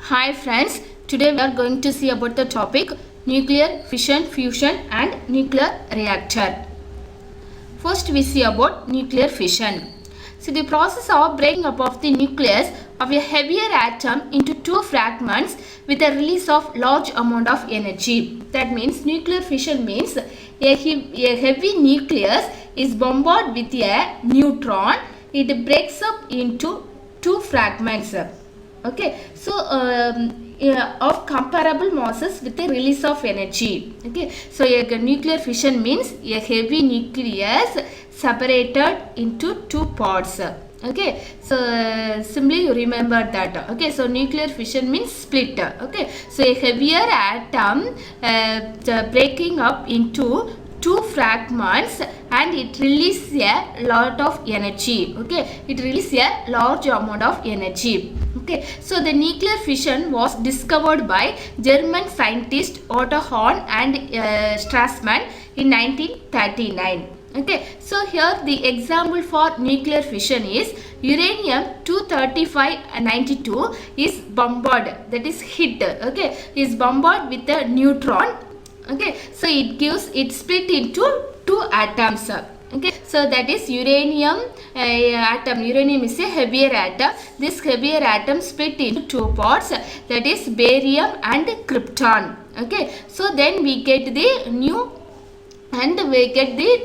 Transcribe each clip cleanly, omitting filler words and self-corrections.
Hi friends, today we are going to see about the topic nuclear fission, fusion and nuclear reactor. First we see about nuclear fission. So the process of breaking up of the nucleus of a heavier atom into two fragments with a release of large amount of energy. That means nuclear fission means a heavy nucleus is bombarded with a neutron. It breaks up into two fragments. Okay, so of comparable masses with the release of energy. Okay, so a nuclear fission means a heavy nucleus separated into two parts. Okay, so simply you remember that. Okay, so nuclear fission means split. Okay, so a heavier atom breaking up into two fragments and it releases a lot of energy. Okay, it releases a large amount of energy. Okay, so the nuclear fission was discovered by German scientist Otto Hahn and Strassmann in 1939. Okay, so here the example for nuclear fission is uranium-235-92 is bombarded, that is hit. Okay, is bombarded with a neutron. Okay, so it split into two atoms. Okay, so that is uranium atom. Uranium is a heavier atom. This heavier atom split into two parts, that is barium and krypton. Okay, so then we get the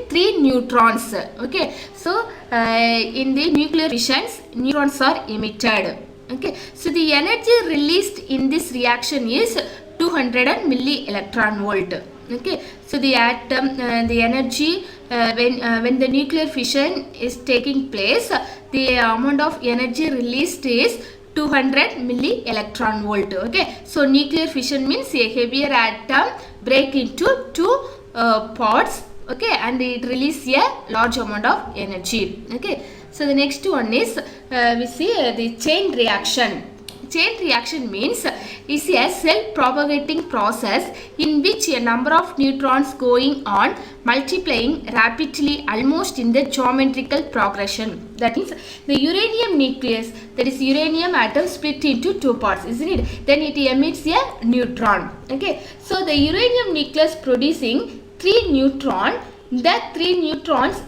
three neutrons. Okay, so in the nuclear fissions, neutrons are emitted. Okay, so the energy released in this reaction is 200 milli electron volt. Okay, so the atom the energy when the nuclear fission is taking place, the amount of energy released is 200 milli electron volt. Okay, so nuclear fission means a heavier atom break into two parts. Okay, and it release a large amount of energy. Okay, so the next one is we see the chain reaction. Chain reaction means is a self-propagating process in which a number of neutrons going on multiplying rapidly almost in the geometrical progression. That means the uranium nucleus, that is uranium atom split into two parts, isn't it? Then it emits a neutron. Okay, so the uranium nucleus producing three neutron. That three neutrons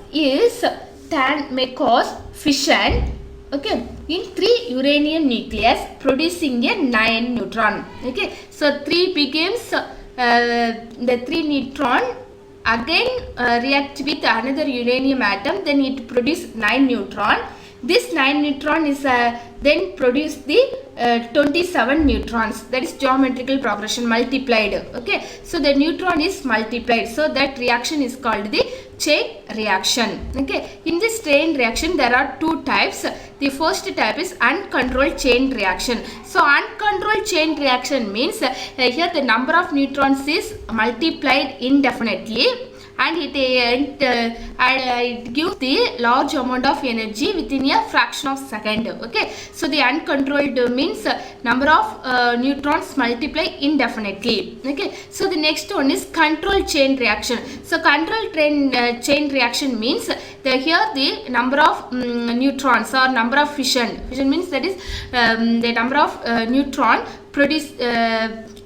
may cause fission. Okay, in three uranium nucleus producing a 9 neutron. Okay, so 3 becomes the 3 neutron again react with another uranium atom, then it produce 9 neutron. This 9 neutron is then produce the 27 neutrons, that is geometrical progression multiplied. Okay, so the neutron is multiplied, so that reaction is called the chain reaction. Okay, in this chain reaction there are two types. The first type is uncontrolled chain reaction. So uncontrolled chain reaction means here the number of neutrons is multiplied indefinitely and it gives the large amount of energy within a fraction of second. Okay, so the uncontrolled means number of neutrons multiply indefinitely. Okay, so the next one is controlled chain reaction. So controlled chain reaction means here the number of neutrons or number of fission means that is the number of neutron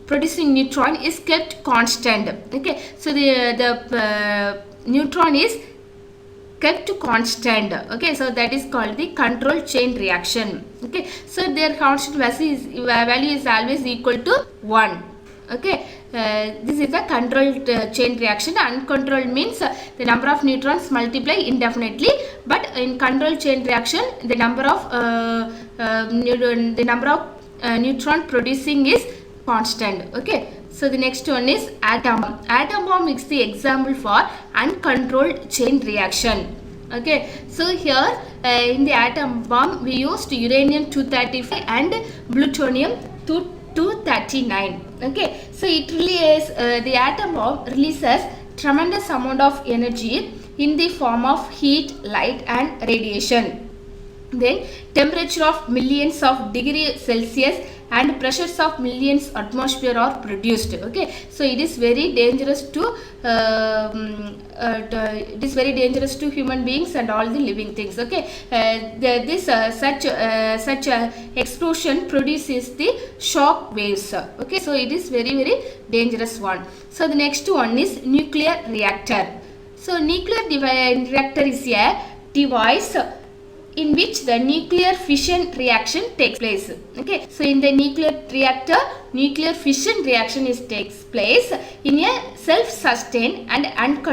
producing neutron is kept constant. Okay, so the neutron is kept constant. Okay, so that is called the controlled chain reaction. Okay, so their constant value is always equal to 1. Okay, this is a controlled chain reaction. Uncontrolled means the number of neutrons multiply indefinitely, but in controlled chain reaction the number of neutron producing is constant. Okay, so the next one is atom bomb. Atom bomb is the example for uncontrolled chain reaction. Okay, so here in the atom bomb we used uranium-235 and plutonium-239. Okay, so it releases the atom bomb releases tremendous amount of energy in the form of heat, light and radiation. Then temperature of millions of degrees Celsius and pressures of millions atmosphere are produced. Okay, so it is very dangerous to it is very dangerous to human beings and all the living things. Okay, such explosion produces the shock waves. Okay, so it is very dangerous one. So the next one is nuclear reactor. So nuclear reactor is a device in which the nuclear fission reaction takes place. Okay, so in the nuclear reactor, nuclear fission reaction takes place in a self-sustained and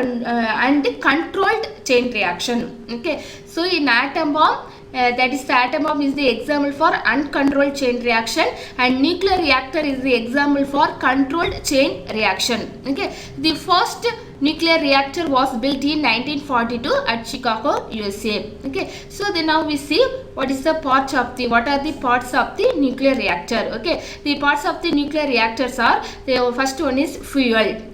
controlled chain reaction. Okay, so in atom bomb, that is the atom bomb is the example for uncontrolled chain reaction, and nuclear reactor is the example for controlled chain reaction. Okay, the first nuclear reactor was built in 1942 at Chicago, USA. Okay, so then now we see what are the parts of the nuclear reactor. Okay, the parts of the nuclear reactors are, the first one is fuel. In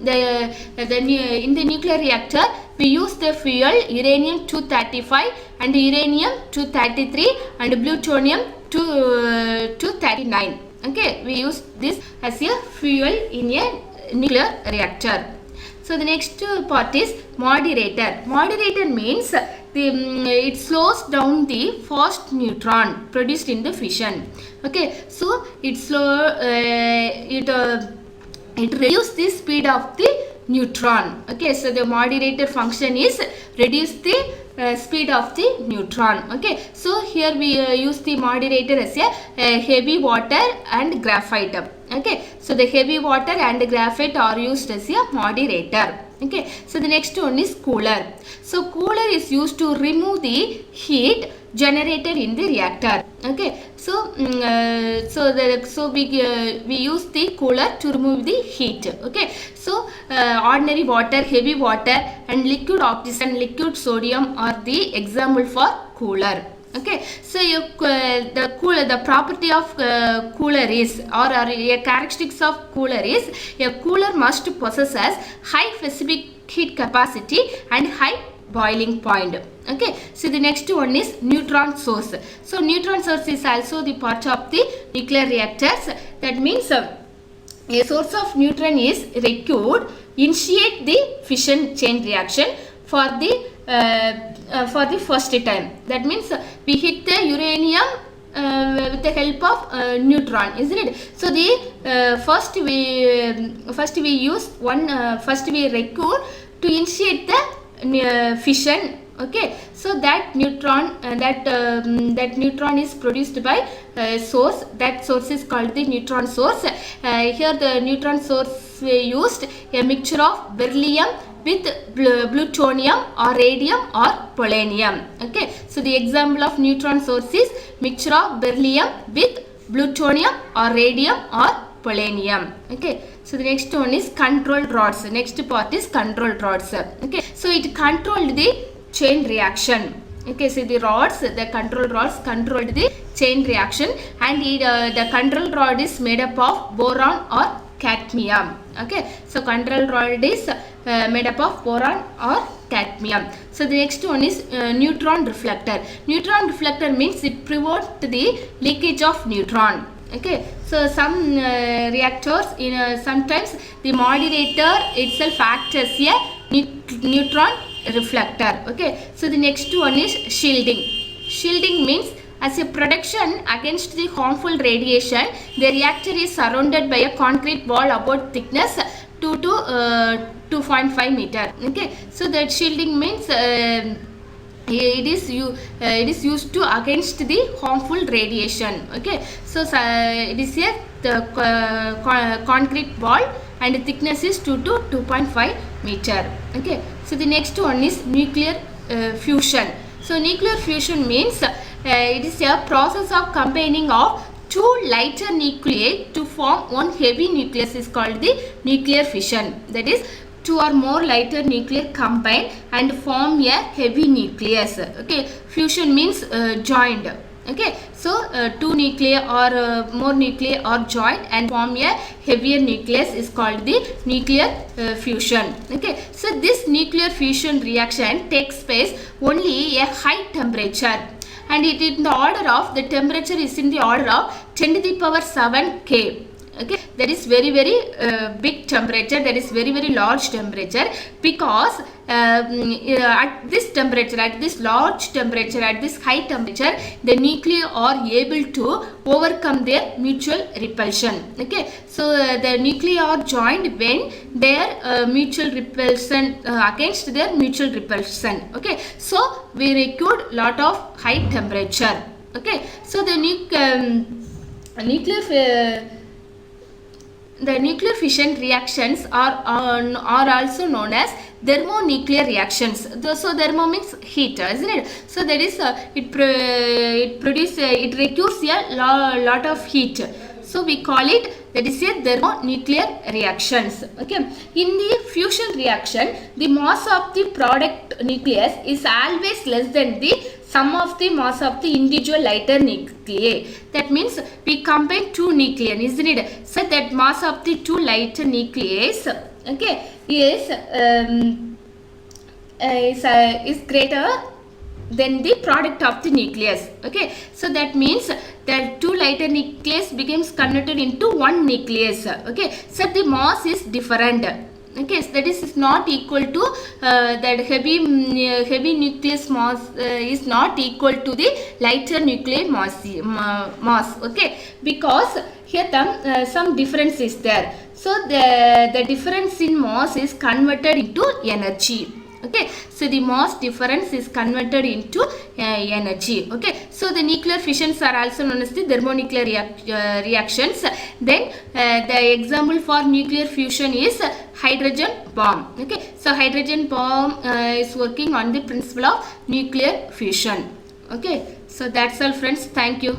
the nuclear reactor we use the fuel uranium-235 and uranium-233 and plutonium-239. Okay, we use this as a fuel in a nuclear reactor. So the next part is moderator. Moderator means it slows down the first neutron produced in the fission. Okay, so it reduces the speed of the neutron. Okay, so the moderator function is reduce the speed of the neutron. Okay, so here we use the moderator as a heavy water and graphite. Okay, so the heavy water and graphite are used as a moderator. Okay, so the next one is cooler. So cooler is used to remove the heat generated in the reactor. Okay, so we use the cooler to remove the heat. Okay, so ordinary water, heavy water and liquid oxygen, liquid sodium are the example for cooler. Okay, so the property of cooler is, or a characteristics of cooler is, a cooler must possesses high specific heat capacity and high boiling point. Okay, so the next one is neutron source. So neutron source is also the part of the nuclear reactors. That means a source of neutron is required initiate the fission chain reaction for the first time. That means we hit the uranium with the help of neutron, isn't it? So the first we use one first we record to initiate the fission. Okay, so that neutron that neutron is produced by source. That source is called the neutron source. Here the neutron source we used a mixture of beryllium with plutonium or radium or polonium. Okay, so the example of neutron source is mixture of beryllium with plutonium or radium or polonium. Okay, so the next one is controlled rods. Next part is controlled rods. Okay, so it controlled the chain reaction. Okay, so the rods, the control rods controlled the chain reaction, and the control rod is made up of boron or cadmium. Okay, so control rod is made up of boron or cadmium. So the next one is neutron reflector. Neutron reflector means it prevents the leakage of neutron. Okay, so some reactors sometimes the moderator itself acts as a neutron reflector. Okay, so the next one is shielding. Shielding means as a protection against the harmful radiation, the reactor is surrounded by a concrete wall about thickness 2 to 2.5 meter. Okay, so that shielding means it is used to against the harmful radiation. Okay, so it is a concrete wall and the thickness is 2 to 2.5 meter. Okay, so the next one is nuclear fusion. So nuclear fusion means it is a process of combining of two lighter nuclei to form one heavy nucleus is called the nuclear fission. That is, two or more lighter nuclei combine and form a heavy nucleus. Okay, fusion means joined. Okay, so two nuclei or more nuclei are joined and form a heavier nucleus is called the nuclear fusion. Okay, so this nuclear fusion reaction takes place only a high temperature, and it in the order of, the temperature is in the order of 10 to the power 7 K. Okay, that is very big temperature, that is very large temperature, because at this temperature, at this large temperature, at this high temperature, the nuclei are able to overcome their mutual repulsion. Okay, so the nuclei are joined when their mutual repulsion against their mutual repulsion. Okay, so we required lot of high temperature. Okay, so the nuclear fission reactions are also known as thermonuclear reactions. So thermo means heat, isn't it? So that is it requires a lot of heat. So we call it, that is a thermonuclear reactions. Okay. In the fusion reaction, the mass of the product nucleus is always less than the sum of the mass of the individual lighter nuclei. That means we combine two nuclei, isn't it? So that mass of the two lighter nuclei, okay, is greater than the product of the nucleus. Okay, so that means that two lighter nucleus becomes converted into one nucleus. Okay, so the mass is different. Okay, so that is not equal to that heavy nucleus mass is not equal to the lighter nuclear mass. Okay, because here some difference is there. So the difference in mass is converted into energy. Okay, so the mass difference is converted into energy. Okay, so the nuclear fissions are also known as the thermonuclear reactions. Then the example for nuclear fusion is hydrogen bomb. Okay, so hydrogen bomb is working on the principle of nuclear fusion. Okay, so that's all friends. Thank you.